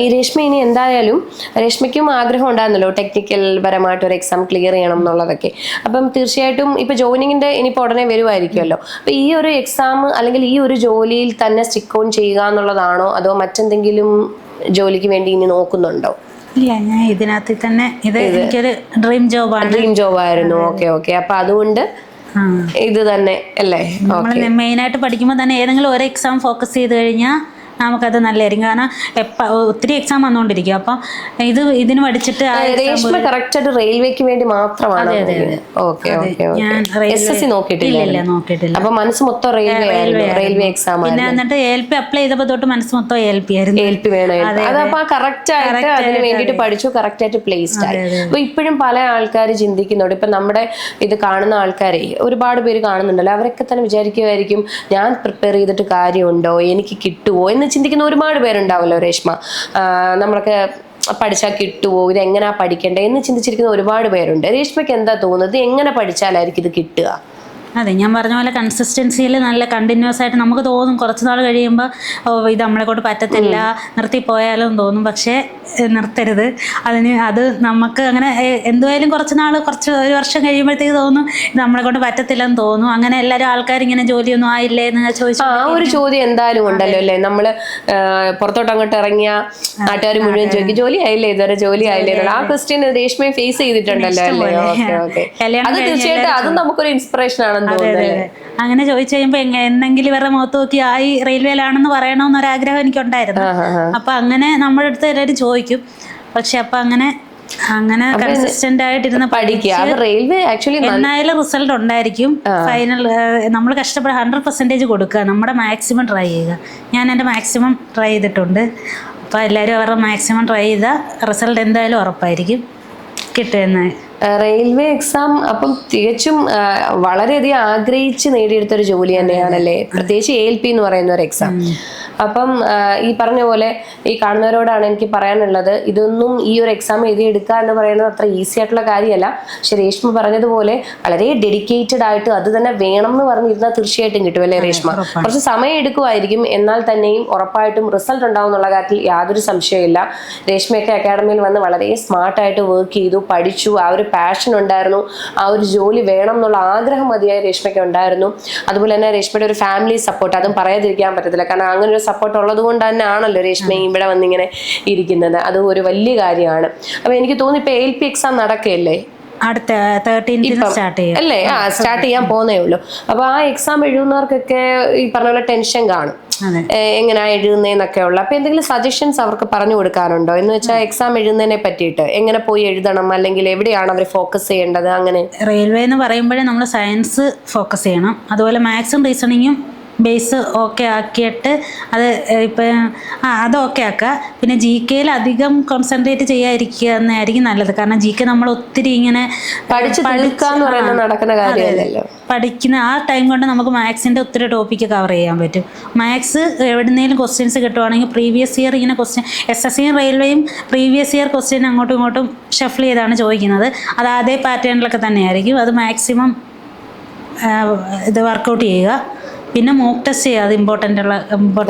ഈ രേഷ്മ ഇനി എന്തായാലും രേഷ്മയ്ക്കും ആഗ്രഹം ഉണ്ടായിരുന്നല്ലോ ടെക്നിക്കൽ പരമായിട്ട് ഒരു എക്സാം ക്ലിയർ ചെയ്യണം എന്നുള്ളതൊക്കെ. അപ്പം തീർച്ചയായിട്ടും ഇപ്പൊ ജോയിനിങ്ങിന്റെ ഇനിയിപ്പോൾ ഉടനെ വരുമായിരിക്കുമല്ലോ. അപ്പൊ ഈ ഒരു എക്സാം അല്ലെങ്കിൽ ഈ ഒരു ജോലിയിൽ തന്നെ സ്റ്റിക്ക് ഓൺ ചെയ്യുക എന്നുള്ളതാണോ അതോ മറ്റെന്തെങ്കിലും ജോലിക്ക് വേണ്ടി ഇനി നോക്കുന്നുണ്ടോ? ഇല്ല, ഞാൻ ഇതിനകത്ത് തന്നെ എനിക്കൊരു ഡ്രീം ജോബായിരുന്നു. Okay okay. അപ്പൊ അതുകൊണ്ട് ഇത് തന്നെ അല്ലേ മെയിനായിട്ട് പഠിക്കുമ്പോൾ തന്നെ ഏതെങ്കിലും ഒരു എക്സാം ഫോക്കസ് ചെയ്ത് കഴിഞ്ഞാൽ നമുക്കത് നല്ലതായിരിക്കും. കാരണം ഒത്തിരി എക്സാം വന്നുകൊണ്ടിരിക്കും. അപ്പം ഇതിന് പഠിച്ചിട്ട് കറക്റ്റായിട്ട് റെയിൽവേക്ക് വേണ്ടി മാത്രമാണ്. നോക്കിയിട്ടില്ല. അപ്പൊ മനസ്സ് മൊത്തം റെയിൽവേ എക്സാം. പിന്നെ എന്നിട്ട് LP അപ്ലൈ ചെയ്തപ്പോൾ തൊട്ട് മനസ്സ് മൊത്തം LP ആയിരുന്നു. LP വേണം. അതപ്പോ കറക്റ്റ് ആയിട്ട് അതിന് വേണ്ടിയിട്ട് പഠിച്ചു, കറക്റ്റ് ആയിട്ട് പ്ലേസ്ഡ് ആയി. അപ്പൊ ഇപ്പോഴും പല ആൾക്കാർ ചിന്തിക്കുന്നുണ്ട്. ഇപ്പൊ നമ്മുടെ ഇത് കാണുന്ന ആൾക്കാരെ ഒരുപാട് പേര് കാണുന്നുണ്ടല്ലോ, അവരൊക്കെ തന്നെ വിചാരിക്കുമായിരിക്കും ഞാൻ പ്രിപ്പയർ ചെയ്തിട്ട് കാര്യമുണ്ടോ, എനിക്ക് കിട്ടുമോ എന്ന് ചിന്തിക്കുന്ന ഒരുപാട് പേരുണ്ടാവല്ലോ രേഷ്മ. നമ്മളൊക്കെ പഠിച്ചാൽ കിട്ടുമോ, ഇത് എങ്ങനെയാ പഠിക്കേണ്ടത് എന്ന് ചിന്തിച്ചിരിക്കുന്ന ഒരുപാട് പേരുണ്ട്. രേഷ്മയ്ക്ക് എന്താ തോന്നുന്നത്, എങ്ങനെ പഠിച്ചാലായിരിക്കും ഇത് കിട്ടുക? അതെ, ഞാൻ പറഞ്ഞ പോലെ കൺസിസ്റ്റൻസിയിൽ നല്ല കണ്ടിന്യൂസ് ആയിട്ട് നമുക്ക് തോന്നും. കുറച്ച് നാൾ കഴിയുമ്പോൾ ഇത് നമ്മളെ കൊണ്ട് പറ്റത്തില്ല, നിർത്തിപ്പോയാലും തോന്നും. പക്ഷേ നിർത്തരുത്. അത് നമുക്ക് അങ്ങനെ എന്തുമായാലും ഒരു വർഷം കഴിയുമ്പോഴത്തേക്ക് തോന്നും ഇത് നമ്മളെ കൊണ്ട് പറ്റത്തില്ലെന്ന് തോന്നും. അങ്ങനെ എല്ലാവരും ആൾക്കാരിങ്ങനെ ജോലിയൊന്നും ആയില്ലേ എന്ന് ചോദിച്ചു. ആ ഒരു ചോദ്യം എന്തായാലും ഉണ്ടല്ലോ അല്ലേ? നമ്മള് പുറത്തോട്ട് അങ്ങോട്ട് ഇറങ്ങിയ നാട്ടുകാർ മുഴുവൻ ചോദിക്കും ജോലി ആയില്ലേ, ഇതുവരെ ജോലി ആയില്ലേ. ആ ക്വസ്റ്റ്യൻ രേഷ്മയെ ഫേസ് ചെയ്തിട്ടുണ്ടല്ലോ അല്ലേ? അത് തീർച്ചയായിട്ടും അത് നമുക്കൊരു ഇൻസ്പിറേഷൻ ആണ്. അങ്ങനെ ചോദിച്ചു കഴിയുമ്പോ എന്തെങ്കിലും ഇവരുടെ മുഖത്ത് നോക്കി റെയിൽവേയിലാണെന്ന് പറയണമെന്നൊരാഗ്രഹം എനിക്കുണ്ടായിരുന്നു. അപ്പൊ അങ്ങനെ നമ്മുടെ അടുത്ത് എല്ലാവരും ചോദിക്കും. പക്ഷെ അപ്പൊ അങ്ങനെ കൺസിസ്റ്റന്റ് ആയിട്ടിരുന്ന് എന്നായാലും റിസൾട്ട് ഉണ്ടായിരിക്കും. ഫൈനൽ നമ്മൾ കഷ്ടപ്പെട്ട് 100% കൊടുക്കുക, നമ്മുടെ മാക്സിമം ട്രൈ ചെയ്യുക. ഞാൻ എൻ്റെ മാക്സിമം ട്രൈ ചെയ്തിട്ടുണ്ട്. അപ്പോൾ എല്ലാവരും അവരുടെ മാക്സിമം ട്രൈ ചെയ്താൽ റിസൾട്ട് എന്തായാലും ഉറപ്പായിരിക്കും കിട്ടുമെന്ന്. റെയിൽവേ എക്സാം അപ്പം തികച്ചും വളരെയധികം ആഗ്രഹിച്ച് നേടിയെടുത്തൊരു ജോലി തന്നെയാണല്ലേ, പ്രത്യേകിച്ച് ALP എന്ന് പറയുന്ന ഒരു എക്സാം. അപ്പം ഈ പറഞ്ഞ പോലെ ഈ കാണുന്നവരോടാണ് എനിക്ക് പറയാനുള്ളത്, ഇതൊന്നും ഈ ഒരു എക്സാം എഴുതിയെടുക്കുക എന്ന് പറയുന്നത് അത്ര ഈസി ആയിട്ടുള്ള കാര്യമല്ല. പക്ഷെ രേഷ്മ പറഞ്ഞതുപോലെ വളരെ ഡെഡിക്കേറ്റഡ് ആയിട്ട് അത് തന്നെ വേണം എന്ന് പറഞ്ഞിരുന്നാൽ തീർച്ചയായിട്ടും കിട്ടും അല്ലേ രേഷ്മ? കുറച്ച് സമയം എടുക്കുമായിരിക്കും, എന്നാൽ തന്നെയും ഉറപ്പായിട്ടും റിസൾട്ട് ഉണ്ടാവും എന്നുള്ള കാര്യത്തിൽ യാതൊരു സംശയമില്ല. രേഷ്മയൊക്കെ അക്കാഡമിയിൽ വന്ന് വളരെ സ്മാർട്ടായിട്ട് വർക്ക് ചെയ്തു, പഠിച്ചു, ആ ഒരു പാഷൻ ഉണ്ടായിരുന്നു, ആ ഒരു ജോലി വേണം എന്നുള്ള ആഗ്രഹം മതിയായി രേഷ്മയ്ക്ക് ഉണ്ടായിരുന്നു. അതുപോലെ തന്നെ രേഷ്മയുടെ ഒരു ഫാമിലി സപ്പോർട്ട്, അതും പറയാതിരിക്കാൻ പറ്റത്തില്ല. കാരണം അങ്ങനെ ഒരു സപ്പോർട്ട് ഉള്ളത് കൊണ്ട് തന്നെ ആണല്ലോ രേഷ്മ ഇവിടെ വന്നിങ്ങനെ ഇരിക്കുന്നത്. അത് ഒരു വലിയ കാര്യമാണ്. അപ്പൊ എനിക്ക് തോന്നുന്നു ഇപ്പൊ ALP എക്സാം നടക്കുകയല്ലേ? അടുത്ത 13th സ്റ്റാർട്ട് ചെയ്യും അല്ലേ? സ്റ്റാർട്ട് ചെയ്യാൻ പോകുന്നേ ഉള്ളൂ. അപ്പൊ ആ എക്സാം എഴുതുന്നവർക്കൊക്കെ ഈ പറഞ്ഞ പോലെ ടെൻഷൻ കാണും, അതെ. എങ്ങനെയാ എഴുതുന്നതെന്നൊക്കെ ഉള്ള. അപ്പൊ എന്തെങ്കിലും സജഷൻസ് അവർക്ക് പറഞ്ഞു കൊടുക്കാറുണ്ടോ? എന്ന് വെച്ചാൽ എക്സാം എഴുതുന്നതിനെ പറ്റിയിട്ട് എങ്ങനെ പോയി എഴുതണം, അല്ലെങ്കിൽ എവിടെയാണ് അവർ ഫോക്കസ് ചെയ്യേണ്ടത്? അങ്ങനെ റെയിൽവേ എന്ന് പറയുമ്പോഴേ നമ്മൾ സയൻസ് ഫോക്കസ് ചെയ്യണം. അതുപോലെ മാത്സും റീസണിങ്ങും ബേസ് ഓക്കെ ആക്കിയിട്ട് അത് ഇപ്പം അത് ഓക്കെ ആക്കുക. പിന്നെ ജി കെയിൽ അധികം കോൺസെൻട്രേറ്റ് ചെയ്യാതിരിക്കുക എന്നായിരിക്കും നല്ലത്. കാരണം ജി കെ നമ്മൾ ഒത്തിരി ഇങ്ങനെ നടക്കുന്ന കാര്യമല്ലല്ലോ. പഠിക്കുന്ന ആ ടൈം കൊണ്ട് നമുക്ക് മാത്സിൻ്റെ ഒത്തിരി ടോപ്പിക്ക് കവർ ചെയ്യാൻ പറ്റും. മാത്സ് എവിടുന്നേലും ക്വസ്റ്റ്യൻസ് കിട്ടുവാണെങ്കിൽ പ്രീവിയസ് ഇയർ ഇങ്ങനെ ക്വസ്റ്റ്യൻ SSCയും റെയിൽവേയും പ്രീവിയസ് ഇയർ ക്വസ്റ്റ്യൻ അങ്ങോട്ടും ഇങ്ങോട്ടും ഷഫിൾ ചെയ്താണ് ചോദിക്കുന്നത്. അത് അതേ പാറ്റേണിലൊക്കെ തന്നെയായിരിക്കും. അത് മാക്സിമം ഇത് വർക്കൗട്ട് ചെയ്യുക. പിന്നെ മോക്ക് ടെസ്റ്റ് ചെയ്യുക, അത് ഇമ്പോർട്ടൻ്റ്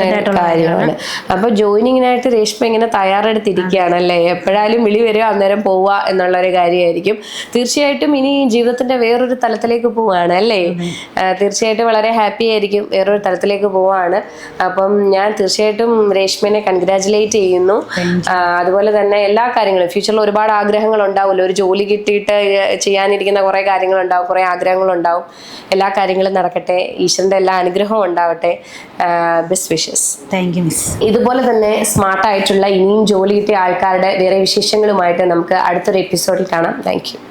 ആയിട്ടുള്ള കാര്യമാണ്. അപ്പൊ ജോയിനിങ്ങിനായിട്ട് രേഷ്മ ഇങ്ങനെ തയ്യാറെടുത്തിരിക്കുകയാണ് അല്ലേ? എപ്പോഴായാലും വിളി വരിക അന്നേരം പോവുക എന്നുള്ളൊരു കാര്യമായിരിക്കും. തീർച്ചയായിട്ടും ഇനി ജീവിതത്തിന്റെ വേറൊരു തലത്തിലേക്ക് പോവുകയാണ് അല്ലേ? തീർച്ചയായിട്ടും വളരെ ഹാപ്പി ആയിരിക്കും, വേറൊരു തലത്തിലേക്ക് പോവുകയാണ്. അപ്പം ഞാൻ തീർച്ചയായിട്ടും രേഷ്മനെ കൺഗ്രാജുലേറ്റ് ചെയ്യുന്നു. അതുപോലെ തന്നെ എല്ലാ കാര്യങ്ങളും ഫ്യൂച്ചറിൽ ഒരുപാട് ആഗ്രഹങ്ങൾ ഉണ്ടാവുമല്ലോ. ഒരു ജോലി കിട്ടിയിട്ട് ചെയ്യാനിരിക്കുന്ന കുറെ കാര്യങ്ങളുണ്ടാവും, കുറെ ആഗ്രഹങ്ങളുണ്ടാവും. എല്ലാ കാര്യങ്ങളും നടക്കട്ടെ, ഈശ്വരന്റെ എല്ലാ അനുഗ്രഹവും ഉണ്ടാവട്ടെ. Best wishes. Thank you miss. ഇതുപോലെ തന്നെ സ്മാർട്ടായിട്ടുള്ള ഇനിയും ജോലി കിട്ടിയ ആൾക്കാരുടെ വേറെ വിശേഷങ്ങളുമായിട്ട് നമുക്ക് അടുത്തൊരു എപ്പിസോഡിൽ കാണാം. Thank you.